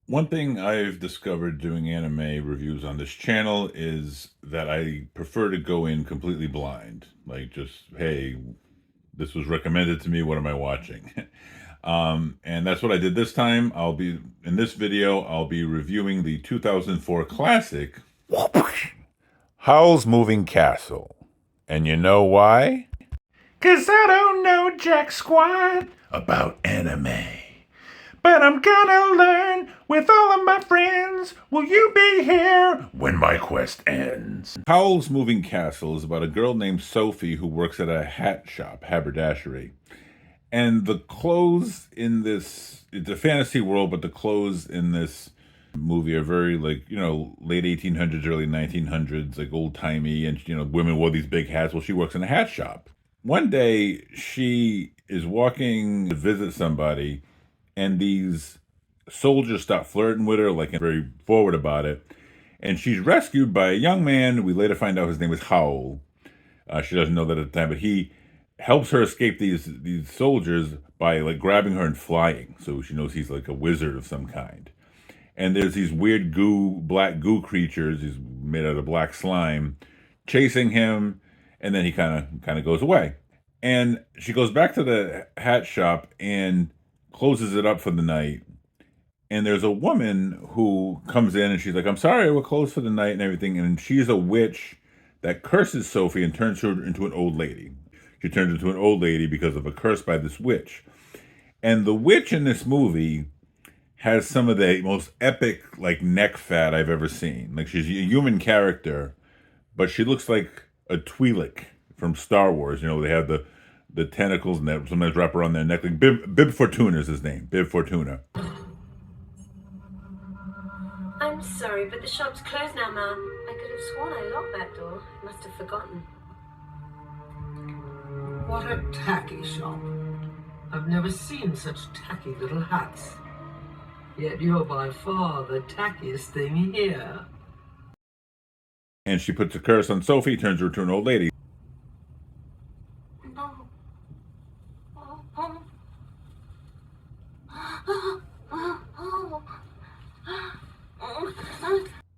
One thing I've discovered doing anime reviews on this channel is that I prefer to go in completely blind. Like, just, hey, this was recommended to me, what am I watching? And that's what I did this time. In this video, I'll be reviewing the 2004 classic, Howl's Moving Castle. And you know why? 'Cause I don't know jack squat about anime. But I'm gonna learn with all of my friends. Will you be here when my quest ends? Howl's Moving Castle is about a girl named Sophie who works at a hat shop, haberdashery. And the clothes in this, it's a fantasy world, but the clothes in this movie are very late 1800s, early 1900s, like old timey. And, women wore these big hats. Well, she works in a hat shop. One day she is walking to visit somebody, and these soldiers stop flirting with her, like very forward about it. And she's rescued by a young man. We later find out his name is Howl. She doesn't know that at the time, but he helps her escape these soldiers by like grabbing her and flying. So she knows he's like a wizard of some kind. And there's these weird black goo creatures, he's made out of black slime, chasing him. And then he kind of goes away. And she goes back to the hat shop and closes it up for the night. And there's a woman who comes in and she's like, I'm sorry, we're closed for the night and everything. And she's a witch that curses Sophie and turns her into an old lady. She turns into an old lady because of a curse by this witch. And the witch in this movie has some of the most epic like neck fat I've ever seen. Like, she's a human character, but she looks like a Twi'lek from Star Wars. They have the tentacles and that sometimes wrap around their neck. Like Bib Fortuna is his name. Bib Fortuna. I'm sorry, but the shop's closed now, ma'am. I could have sworn I locked that door. I must have forgotten. What a tacky shop. I've never seen such tacky little hats. Yet you're by far the tackiest thing here. And she puts a curse on Sophie, turns her into an old lady.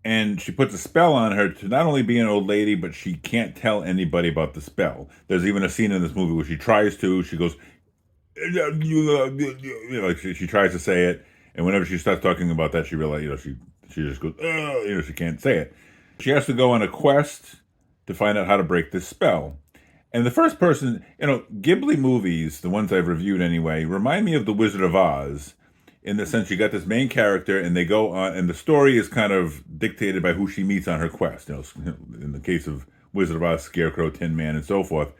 And she puts a spell on her to not only be an old lady, but she can't tell anybody about the spell. There's even a scene in this movie where she tries to. She goes, she tries to say it, and whenever she starts talking about that, she realizes, she just goes, she can't say it. She has to go on a quest to find out how to break this spell. And the first person, Ghibli movies, the ones I've reviewed anyway, remind me of The Wizard of Oz. In the sense, you got this main character, and they go on, and the story is kind of dictated by who she meets on her quest. In the case of Wizard of Oz, Scarecrow, Tin Man, and so forth.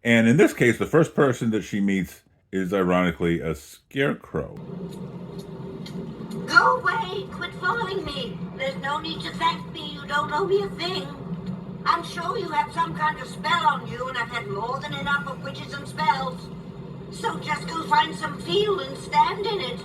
And in this case, the first person that she meets is ironically a scarecrow. Go away! Quit following me! There's no need to thank me. You don't owe me a thing. I'm sure you have some kind of spell on you, and I've had more than enough of witches and spells. So just go find some field and stand in it.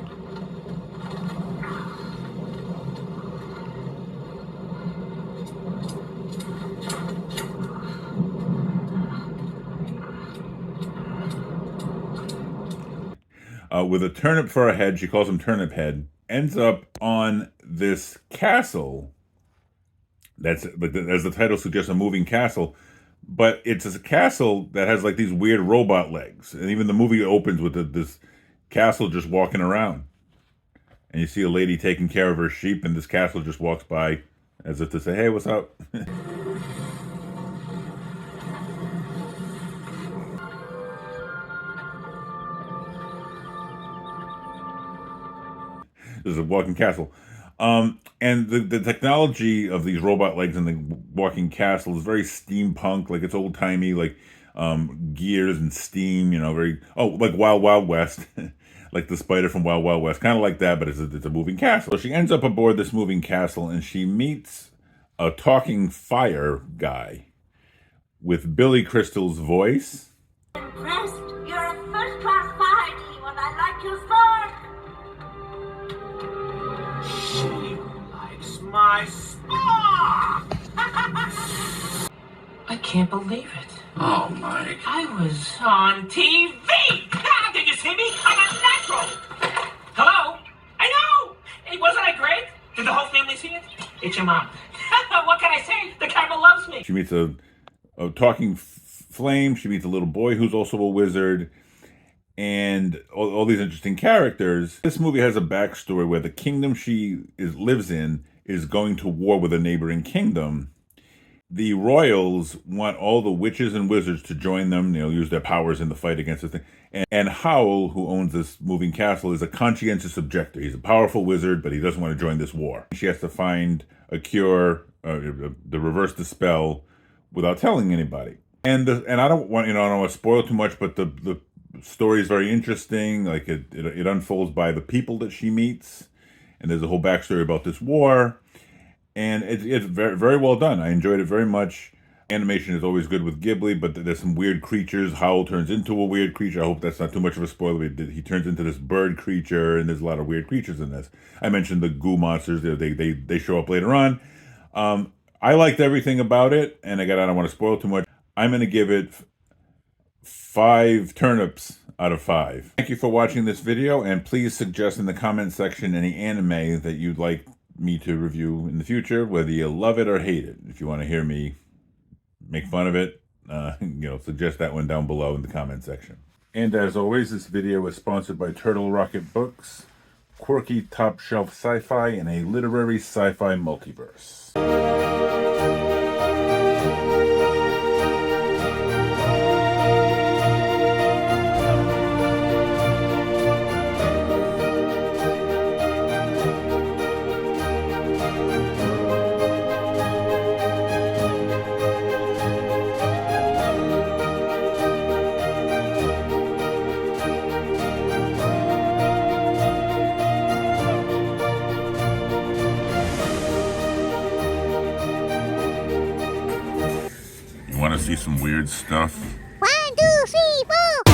With a turnip for a head, she calls him Turnip Head, ends up on this castle. As the title suggests, a moving castle. But it's a castle that has like these weird robot legs. And even the movie opens with this castle just walking around. And you see a lady taking care of her sheep, and this castle just walks by as if to say, hey, what's up? There's a walking castle. And the technology of these robot legs in the walking castle is very steampunk, like it's old timey, like gears and steam, like Wild Wild West, like the spider from Wild Wild West, kind of like that, but it's a moving castle. So she ends up aboard this moving castle, and she meets a talking fire guy with Billy Crystal's voice. Impressed? You're a first-class fire demon. I like your spark. She likes my spark! I can't believe it. Oh, Mike. I was on TV! Did you see me? I'm a natural! Hello? I know! Hey, wasn't I great? Did the whole family see it? It's your mom. What can I say? The camera loves me. She meets a talking flame. She meets a little boy who's also a wizard. And all these interesting characters. This movie has a backstory where the kingdom she lives in is going to war with a neighboring kingdom. The royals want all the witches and wizards to join them, use their powers in the fight against the thing. And Howl, who owns this moving castle, is a conscientious objector. He's a powerful wizard, but he doesn't want to join this war. She has to find a cure, to reverse the spell, without telling anybody. And I don't want to spoil too much, but the story is very interesting. Like it unfolds by the people that she meets, and there's a whole backstory about this war, and it's very, very well done. I enjoyed it very much. Animation is always good with Ghibli, but there's some weird creatures. Howl turns into a weird creature. I hope that's not too much of a spoiler. He turns into this bird creature, and there's a lot of weird creatures in this. I mentioned the goo monsters. They show up later on. I liked everything about it, and again, I don't want to spoil too much. I'm going to give it 5 turnips out of 5. Thank you for watching this video, and please suggest in the comment section any anime that you'd like me to review in the future, whether you love it or hate it. If you want to hear me make fun of it, suggest that one down below in the comment section. And as always, this video is sponsored by Turtle Rocket Books, quirky top shelf sci-fi in a literary sci-fi multiverse. Want to see some weird stuff? 1, 2, 3, 4.